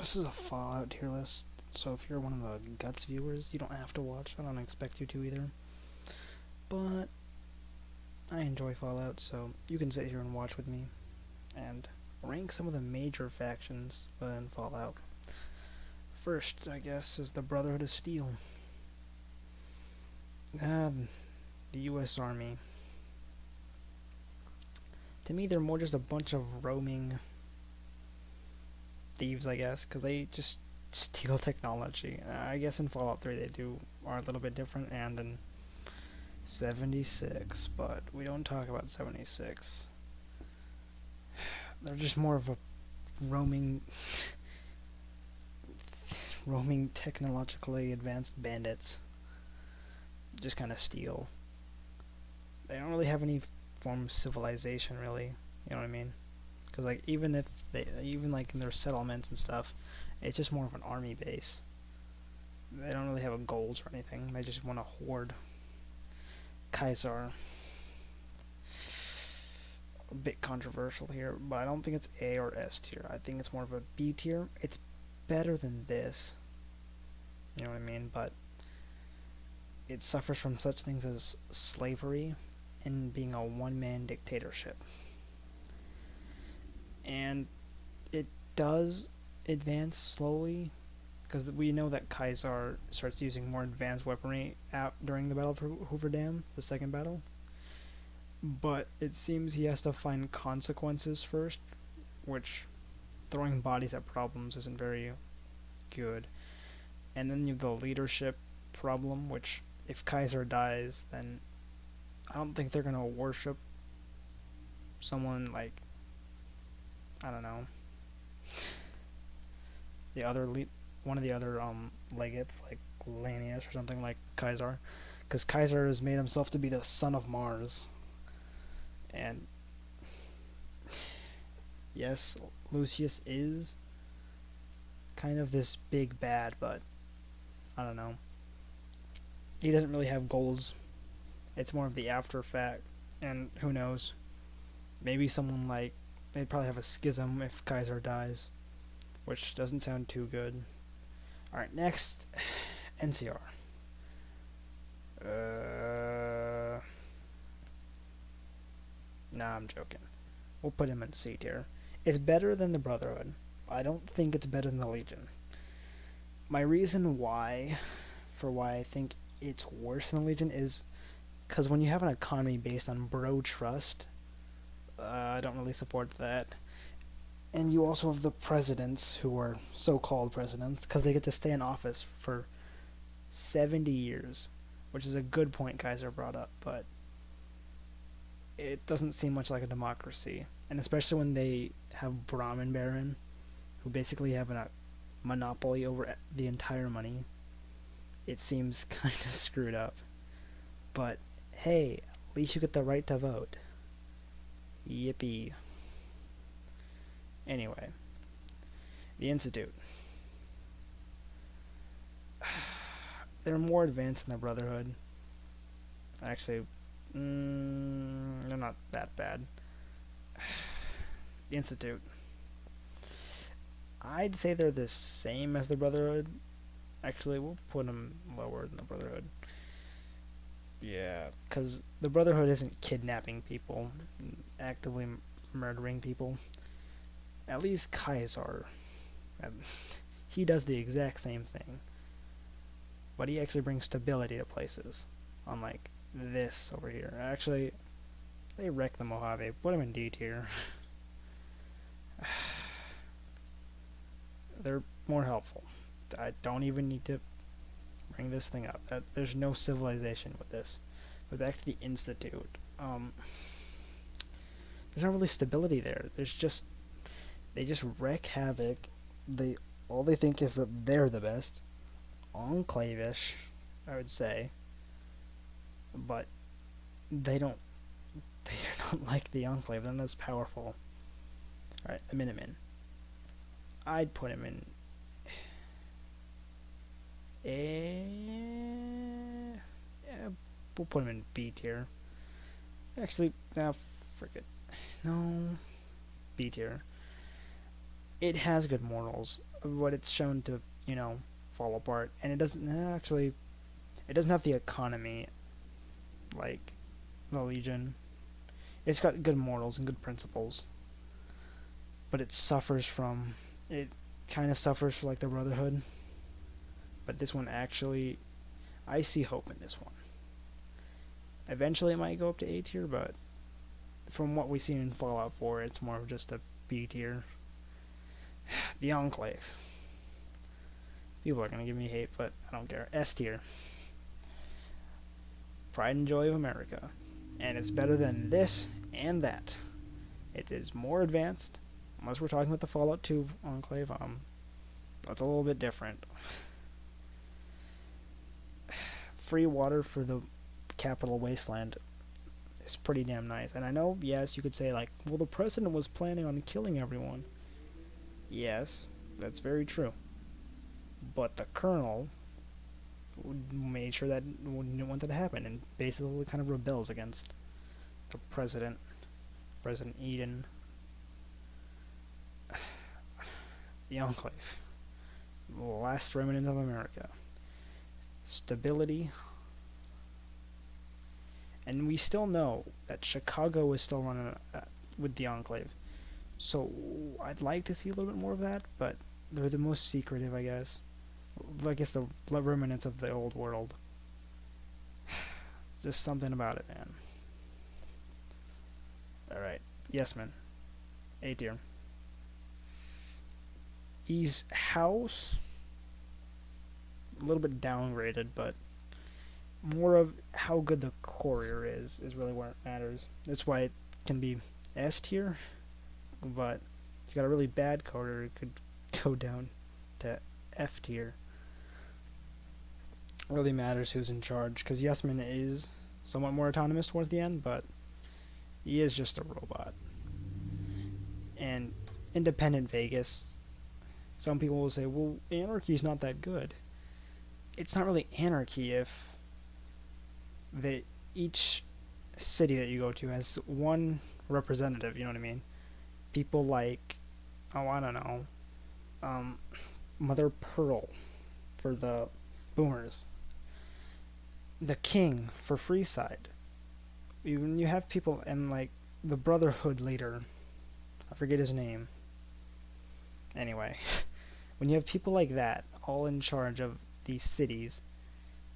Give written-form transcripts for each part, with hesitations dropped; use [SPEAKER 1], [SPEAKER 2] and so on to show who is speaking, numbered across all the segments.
[SPEAKER 1] This is a Fallout tier list, so if you're one of the Guts viewers, you don't have to watch. I don't expect you to either. But I enjoy Fallout, so you can sit here and watch with me and rank some of the major factions within Fallout. First, I guess, is the Brotherhood of Steel. The U.S. Army. To me, they're more just a bunch of roaming thieves, I guess, because they just steal technology. I guess in Fallout 3 are a little bit different, and in 76, but we don't talk about 76. They're just more of a roaming technologically advanced bandits. Just kind of steal. They don't really have any form of civilization, really. You know what I mean? Because like even like in their settlements and stuff, it's just more of an army base. They don't really have goals or anything. They just want to hoard. Kaiser. A bit controversial here, but I don't think it's A or S tier. I think it's more of a B tier. It's better than this. You know what I mean? But it suffers from such things as slavery and being a one-man dictatorship. And it does advance slowly, because we know that Kaiser starts using more advanced weaponry out during the Battle for Hoover Dam, the second battle. But it seems he has to find consequences first, which throwing bodies at problems isn't very good. And then you have the leadership problem, which if Kaiser dies, then I don't think they're gonna worship someone like, I don't know, one of the other legates, like Lanius or something like Kaiser, because Kaiser has made himself to be the son of Mars. And yes, Lucius is kind of this big bad, but I don't know. He doesn't really have goals. It's more of the after fact, and who knows? Maybe someone like, they'd probably have a schism if Kaiser dies, which doesn't sound too good. Alright, next, NCR. Nah, I'm joking. We'll put him in C tier. It's better than the Brotherhood. I don't think it's better than the Legion. My reason why I think it's worse than the Legion is because when you have an economy based on bro trust, I don't really support that. And you also have the presidents, who are so-called presidents, because they get to stay in office for 70 years, which is a good point Kaiser brought up, but it doesn't seem much like a democracy. And especially when they have Brahmin Baron, who basically have a monopoly over the entire money, it seems kind of screwed up. But hey, at least you get the right to vote. Yippee. Anyway, the Institute. They're more advanced than the Brotherhood. Actually, they're not that bad. The Institute. I'd say they're the same as the Brotherhood. Actually, we'll put them lower than the Brotherhood. Yeah, because the Brotherhood isn't kidnapping people, actively murdering people. At least Kaiser. He does the exact same thing. But he actually brings stability to places. Unlike this over here. Actually, they wreck the Mojave. Put them in D tier. They're more helpful. I don't even need to bring this thing up. There's no civilization with this. But back to the Institute. There's not really stability there. They just wreak havoc. All they think is that they're the best. Enclave-ish, I would say. But they don't like the Enclave. They're not as powerful. Alright, the Minutemen. I'd put him in yeah, we'll put him in B tier. Actually, frick it. No, B tier. it has good morals, but it's shown to, you know, fall apart, and it doesn't actually. It doesn't have the economy like the Legion. It's got good morals and good principles, but it suffers from it. Kind of suffers for like the Brotherhood, but this one actually, I see hope in this one. Eventually, it might go up to A tier, but from what we see in Fallout 4, it's more of just a B tier. The Enclave. People are gonna give me hate, but I don't care. S tier. Pride and Joy of America. And it's better than this and that. It is more advanced. Unless we're talking about the Fallout 2 Enclave, that's a little bit different. Free water for the capital wasteland is pretty damn nice. And I know, yes, you could say, like, well, the president was planning on killing everyone. Yes, that's very true. But the colonel made sure that didn't want that to happen, and basically kind of rebels against the president, President Eden. The Enclave, the last remnant of America. Stability, and we still know that Chicago is still running with the Enclave. So I'd like to see a little bit more of that, but they're the most secretive, I guess. I guess the remnants of the old world. Just something about it, man. Alright. Yes, man. A tier. He's house. A little bit downgraded, but more of how good the courier is really where it matters. That's why it can be S tier, but if you got a really bad courier, it could go down to F tier. It really matters who's in charge, because Yesman is somewhat more autonomous towards the end, but he is just a robot. And independent Vegas, some people will say, well, anarchy's not that good. It's not really anarchy if each city that you go to has one representative, you know what I mean? People like, oh, I don't know, Mother Pearl for the boomers, the King for Freeside. You have people, and like the Brotherhood leader, I forget his name. Anyway, when you have people like that all in charge of these cities,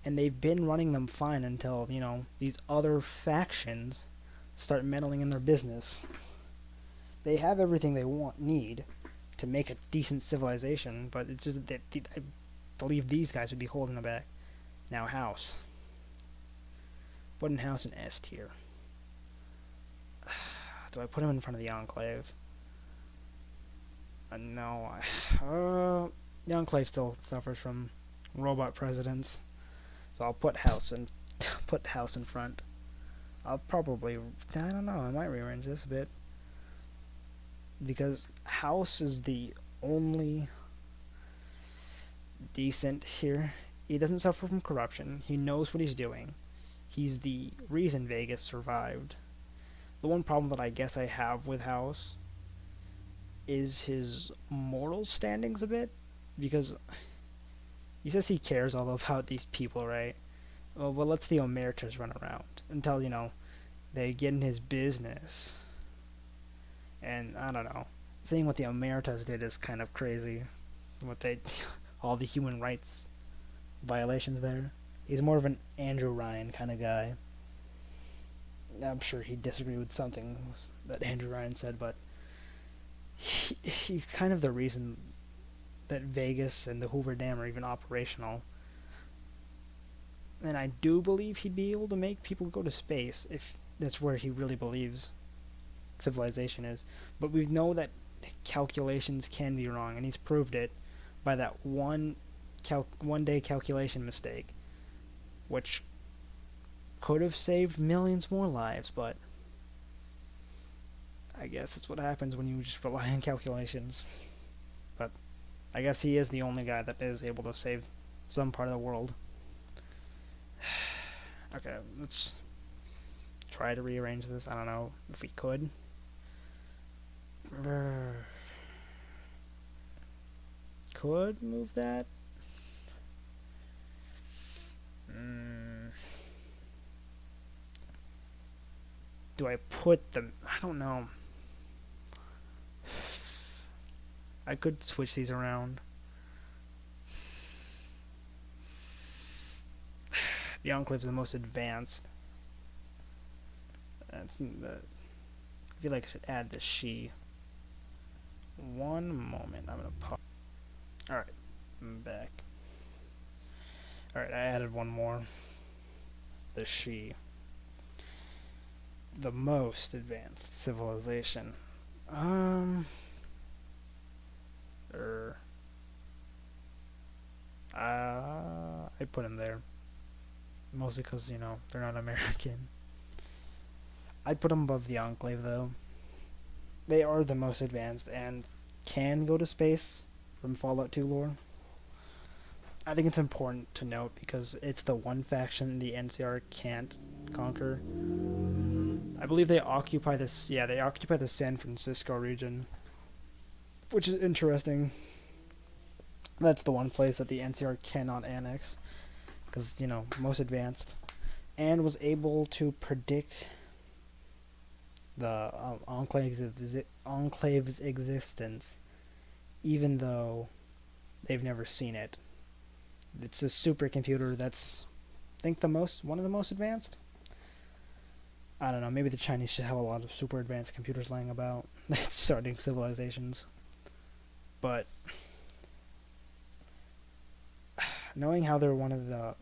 [SPEAKER 1] and they've been running them fine until, you know, these other factions start meddling in their business. They have everything they need to make a decent civilization, but it's just that I believe these guys would be holding them back. Now, House. Putting House in S tier. Do I put him in front of the Enclave? No. The Enclave still suffers from robot presidents, so I'll put House in front. I'll probably, I don't know, I might rearrange this a bit, because House is the only decent here. He doesn't suffer from corruption. He knows what he's doing. He's the reason Vegas survived. The one problem that I guess I have with House is his moral standings a bit, because he says he cares all about these people, right? Well, lets the Omertas run around until, you know, they get in his business. And I don't know. Seeing what the Omertas did is kind of crazy. All the human rights violations there. He's more of an Andrew Ryan kind of guy. I'm sure he'd disagree with something that Andrew Ryan said, but he's kind of the reason that Vegas and the Hoover Dam are even operational. And I do believe he'd be able to make people go to space if that's where he really believes civilization is. But we know that calculations can be wrong, and he's proved it by that one day calculation mistake, which could have saved millions more lives, but I guess that's what happens when you just rely on calculations. But I guess he is the only guy that is able to save some part of the world. Okay, let's try to rearrange this. I don't know if we could. could move that. Mm. Do I put them? I don't know. I could switch these around. The Enclave's the most advanced. That's the. I feel like I should add the she. One moment. I'm gonna pause. All right, I'm back. All right, I added one more. The she. The most advanced civilization. Er. I put him there. Mostly because, you know, they're not American. I'd put them above the Enclave, though. They are the most advanced and can go to space from Fallout 2 lore. I think it's important to note because it's the one faction the NCR can't conquer. I believe they occupy this. Yeah, they occupy the San Francisco region, which is interesting. That's the one place that the NCR cannot annex because, you know, most advanced, and was able to predict the Enclave's existence, even though they've never seen it. It's a supercomputer that's, I think, one of the most advanced. I don't know, maybe the Chinese should have a lot of super advanced computers lying about. It's starting civilizations. But knowing how they're one of the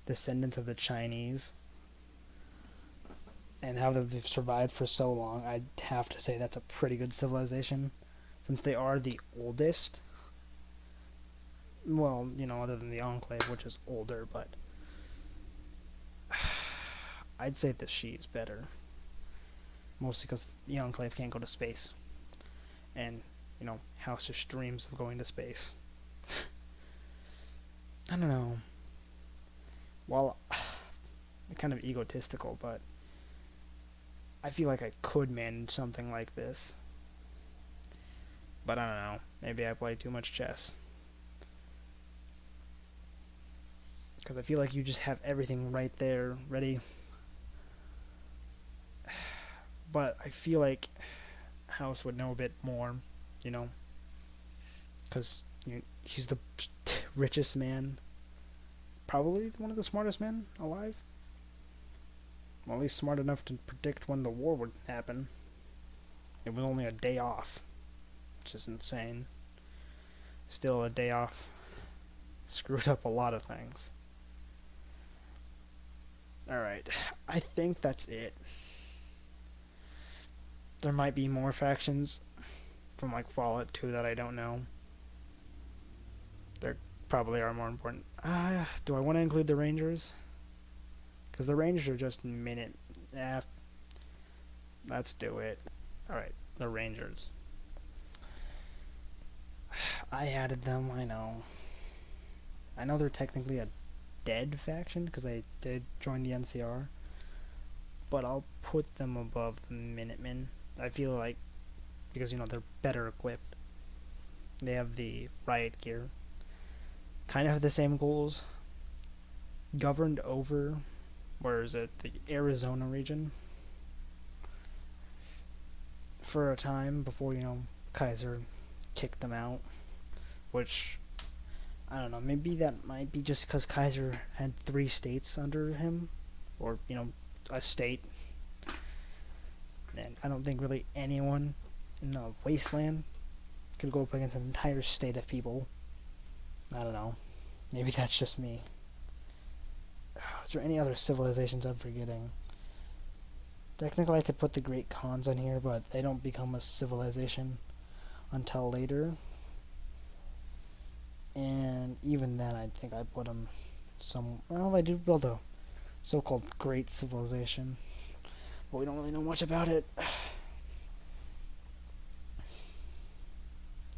[SPEAKER 1] descendants of the Chinese and how they've survived for so long, I'd have to say that's a pretty good civilization, since they are the oldest. Well, you know, other than the Enclave, which is older, but I'd say the she is better. Mostly because the Enclave can't go to space. And, you know, House just dreams of going to space. I don't know. Well, kind of egotistical, but I feel like I could manage something like this. But I don't know. Maybe I play too much chess. Because I feel like you just have everything right there, ready. But I feel like House would know a bit more, you know. Because he's the richest man. Probably one of the smartest men alive. Well, at least smart enough to predict when the war would happen. It was only a day off, which is insane. Still, a day off screwed up a lot of things. Alright, I think that's it. There might be more factions from like Fallout 2 that I don't know. There probably are more important. Do I want to include the Rangers? Because the Rangers are just let's do it. Alright, the Rangers. I added them, I know. I know they're technically a dead faction because they did join the NCR, but I'll put them above the Minutemen. I feel like, because, you know, they're better equipped. They have the riot gear. Kind of have the same goals. Governed over, where is it, the Arizona region for a time before, you know, Kaiser kicked them out, which, I don't know, maybe that might be just because Kaiser had 3 states under him, or, you know, a state. And I don't think really anyone in the wasteland could go up against an entire state of people. I don't know. Maybe that's just me. Is there any other civilizations I'm forgetting? Technically, I could put the Great Khans on here, but they don't become a civilization until later. And even then, I think I put them well, they did build a so-called great civilization, but we don't really know much about it. Is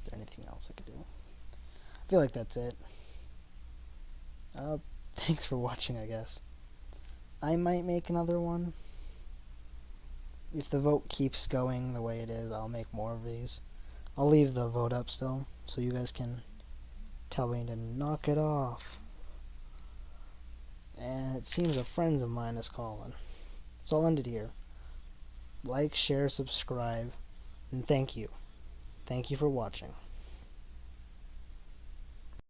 [SPEAKER 1] there anything else I could do? I feel like that's it. Thanks for watching, I guess. I might make another one. If the vote keeps going the way it is, I'll make more of these. I'll leave the vote up still, so you guys can tell me to knock it off. And it seems a friend of mine is calling. So I'll end it here. Like, share, subscribe, and thank you. Thank you for watching.